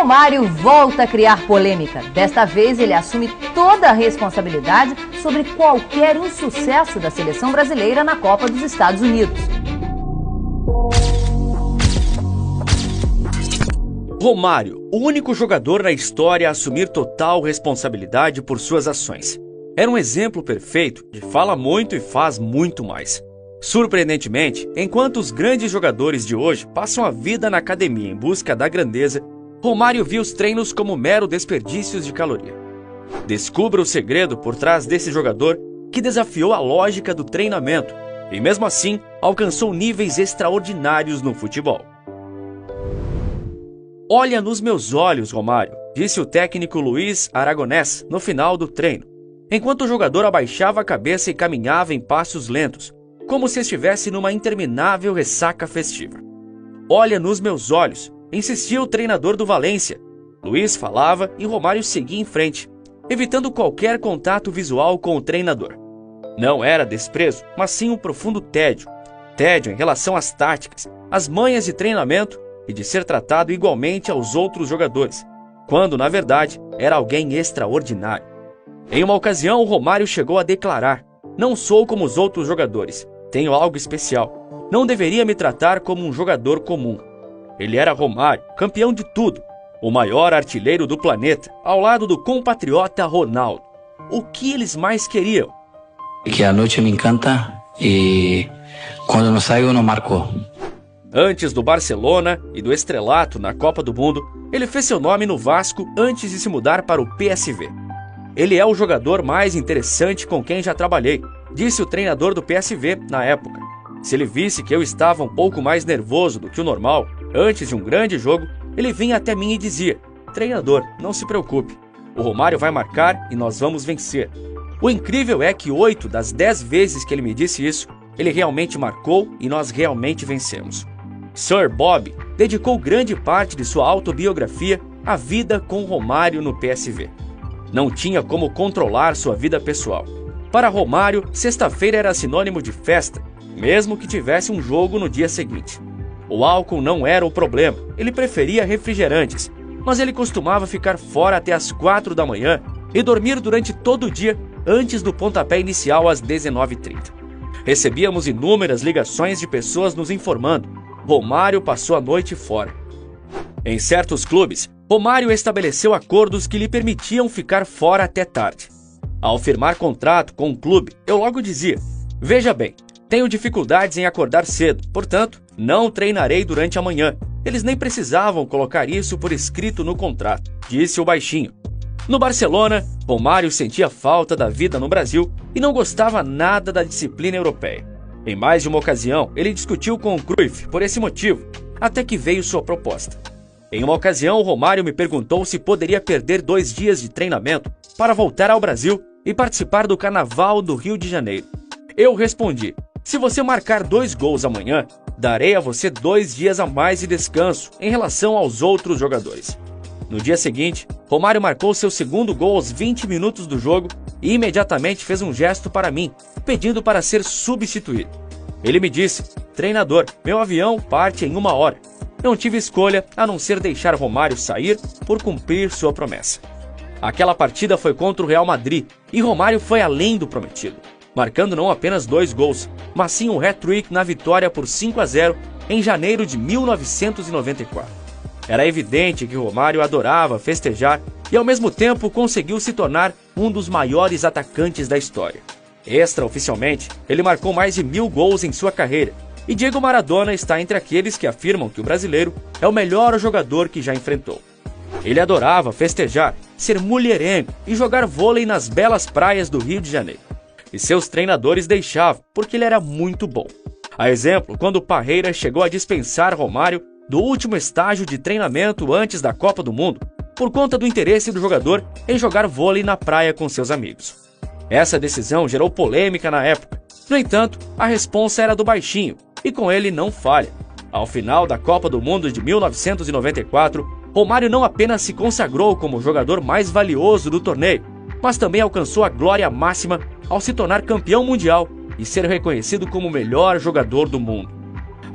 Romário volta a criar polêmica. Desta vez, ele assume toda a responsabilidade sobre qualquer insucesso da seleção brasileira na Copa dos Estados Unidos. Romário, o único jogador na história a assumir total responsabilidade por suas ações. Era um exemplo perfeito de fala muito e faz muito mais. Surpreendentemente, enquanto os grandes jogadores de hoje passam a vida na academia em busca da grandeza, Romário viu os treinos como mero desperdícios de caloria. Descubra o segredo por trás desse jogador que desafiou a lógica do treinamento e, mesmo assim, alcançou níveis extraordinários no futebol. "Olha nos meus olhos, Romário", disse o técnico Luiz Aragonés no final do treino, enquanto o jogador abaixava a cabeça e caminhava em passos lentos, como se estivesse numa interminável ressaca festiva. "Olha nos meus olhos", insistia o treinador do Valência. Luiz falava e Romário seguia em frente, evitando qualquer contato visual com o treinador. Não era desprezo, mas sim um profundo tédio. Tédio em relação às táticas, às manhas de treinamento e de ser tratado igualmente aos outros jogadores, quando, na verdade, era alguém extraordinário. Em uma ocasião, o Romário chegou a declarar: "Não sou como os outros jogadores, tenho algo especial. Não deveria me tratar como um jogador comum." Ele era Romário, campeão de tudo, o maior artilheiro do planeta, ao lado do compatriota Ronaldo. O que eles mais queriam? Que a noite me encanta e quando não sai, não marcou. Antes do Barcelona e do estrelato na Copa do Mundo, ele fez seu nome no Vasco antes de se mudar para o PSV. "Ele é o jogador mais interessante com quem já trabalhei", disse o treinador do PSV na época. "Se ele visse que eu estava um pouco mais nervoso do que o normal, antes de um grande jogo, ele vinha até mim e dizia: 'Treinador, não se preocupe, o Romário vai marcar e nós vamos vencer.' O incrível é que 8 das 10 vezes que ele me disse isso, ele realmente marcou e nós realmente vencemos." Sir Bob dedicou grande parte de sua autobiografia à vida com Romário no PSV. Não tinha como controlar sua vida pessoal. Para Romário, sexta-feira era sinônimo de festa, mesmo que tivesse um jogo no dia seguinte. O álcool não era o problema, ele preferia refrigerantes, mas ele costumava ficar fora até às 4 da manhã e dormir durante todo o dia antes do pontapé inicial às 19h30. Recebíamos inúmeras ligações de pessoas nos informando: Romário passou a noite fora. Em certos clubes, Romário estabeleceu acordos que lhe permitiam ficar fora até tarde. Ao firmar contrato com um clube, eu logo dizia: "Veja bem, tenho dificuldades em acordar cedo, portanto, não treinarei durante a manhã." Eles nem precisavam colocar isso por escrito no contrato, disse o baixinho. No Barcelona, Romário sentia falta da vida no Brasil e não gostava nada da disciplina europeia. Em mais de uma ocasião, ele discutiu com o Cruyff por esse motivo, até que veio sua proposta. Em uma ocasião, o Romário me perguntou se poderia perder 2 dias de treinamento para voltar ao Brasil e participar do Carnaval do Rio de Janeiro. Eu respondi: "Se você marcar 2 gols amanhã, darei a você 2 dias a mais de descanso em relação aos outros jogadores." No dia seguinte, Romário marcou seu segundo gol aos 20 minutos do jogo e imediatamente fez um gesto para mim, pedindo para ser substituído. Ele me disse: "Treinador, meu avião parte em 1 hora." Não tive escolha a não ser deixar Romário sair por cumprir sua promessa. Aquela partida foi contra o Real Madrid e Romário foi além do prometido, marcando não apenas 2 gols, mas sim um hat-trick na vitória por 5-0 em janeiro de 1994. Era evidente que Romário adorava festejar e ao mesmo tempo conseguiu se tornar um dos maiores atacantes da história. Extraoficialmente, ele marcou mais de 1000 gols em sua carreira, e Diego Maradona está entre aqueles que afirmam que o brasileiro é o melhor jogador que já enfrentou. Ele adorava festejar, ser mulherengo e jogar vôlei nas belas praias do Rio de Janeiro. E seus treinadores deixavam, porque ele era muito bom. A exemplo, quando Parreira chegou a dispensar Romário do último estágio de treinamento antes da Copa do Mundo, por conta do interesse do jogador em jogar vôlei na praia com seus amigos. Essa decisão gerou polêmica na época. No entanto, a responsa era do baixinho, e com ele não falha. Ao final da Copa do Mundo de 1994, Romário não apenas se consagrou como o jogador mais valioso do torneio, mas também alcançou a glória máxima ao se tornar campeão mundial e ser reconhecido como o melhor jogador do mundo.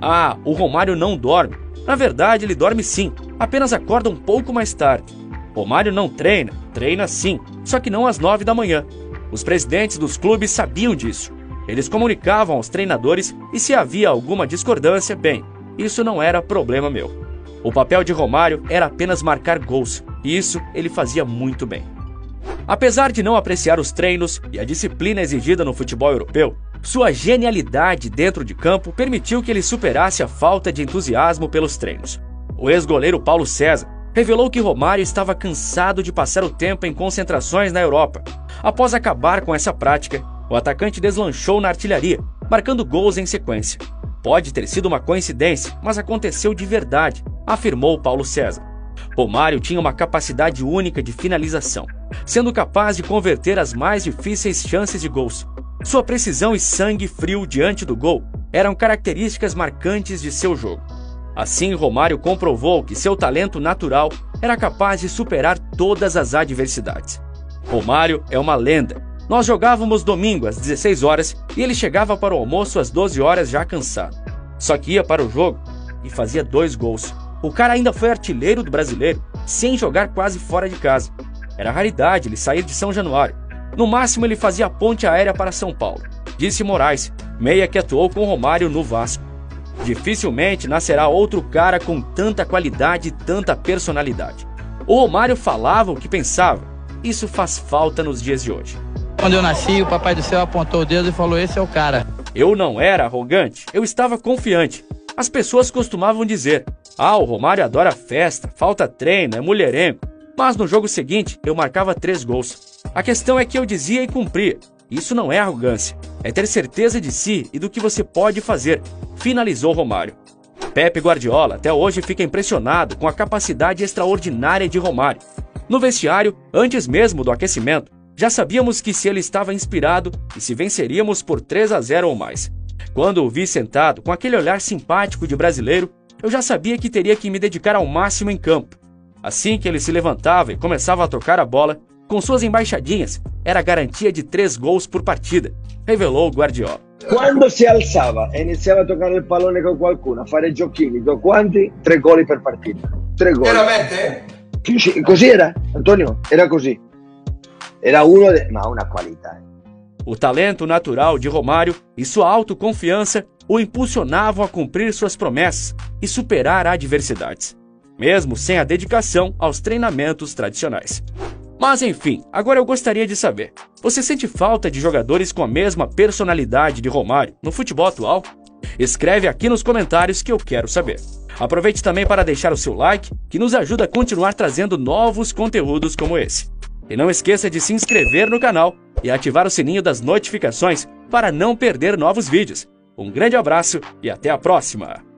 Ah, o Romário não dorme. Na verdade, ele dorme sim, apenas acorda um pouco mais tarde. Romário não treina, treina sim, só que não às 9 da manhã. Os presidentes dos clubes sabiam disso. Eles comunicavam aos treinadores e se havia alguma discordância, bem, isso não era problema meu. O papel de Romário era apenas marcar gols, e isso ele fazia muito bem. Apesar de não apreciar os treinos e a disciplina exigida no futebol europeu, sua genialidade dentro de campo permitiu que ele superasse a falta de entusiasmo pelos treinos. O ex-goleiro Paulo César revelou que Romário estava cansado de passar o tempo em concentrações na Europa. Após acabar com essa prática, o atacante deslanchou na artilharia, marcando gols em sequência. Pode ter sido uma coincidência, mas aconteceu de verdade, afirmou Paulo César. Romário tinha uma capacidade única de finalização, sendo capaz de converter as mais difíceis chances de gols. Sua precisão e sangue frio diante do gol eram características marcantes de seu jogo. Assim, Romário comprovou que seu talento natural era capaz de superar todas as adversidades. Romário é uma lenda. Nós jogávamos domingo às 16 horas e ele chegava para o almoço às 12 horas já cansado. Só que ia para o jogo e fazia 2 gols. O cara ainda foi artilheiro do Brasileiro, sem jogar quase fora de casa. Era raridade ele sair de São Januário. No máximo ele fazia a ponte aérea para São Paulo, disse Moraes, meia que atuou com Romário no Vasco. Dificilmente nascerá outro cara com tanta qualidade e tanta personalidade. O Romário falava o que pensava. Isso faz falta nos dias de hoje. Quando eu nasci, o Papai do Céu apontou o dedo e falou: esse é o cara. Eu não era arrogante, eu estava confiante. As pessoas costumavam dizer: o Romário adora festa, falta treino, é mulherengo. Mas no jogo seguinte, eu marcava 3 gols. A questão é que eu dizia e cumpria. Isso não é arrogância, é ter certeza de si e do que você pode fazer, finalizou Romário. Pepe Guardiola até hoje fica impressionado com a capacidade extraordinária de Romário. No vestiário, antes mesmo do aquecimento, já sabíamos que se ele estava inspirado e se venceríamos por 3-0 ou mais. Quando o vi sentado com aquele olhar simpático de brasileiro, eu já sabia que teria que me dedicar ao máximo em campo. Assim que ele se levantava e começava a tocar a bola, com suas embaixadinhas, era garantia de 3 gols por partida, revelou Guardiola. Quando si alzava e iniziava a toccare il pallone con qualcuno, a fare giochini, quanti? 3 gol per partita. 3 gol. Veramente? Così era, Antonio? Era così. Era ma una qualità. O talento natural de Romário e sua autoconfiança o impulsionavam a cumprir suas promessas e superar adversidades, mesmo sem a dedicação aos treinamentos tradicionais. Mas enfim, agora eu gostaria de saber, você sente falta de jogadores com a mesma personalidade de Romário no futebol atual? Escreve aqui nos comentários que eu quero saber. Aproveite também para deixar o seu like, que nos ajuda a continuar trazendo novos conteúdos como esse. E não esqueça de se inscrever no canal e ativar o sininho das notificações para não perder novos vídeos. Um grande abraço e até a próxima!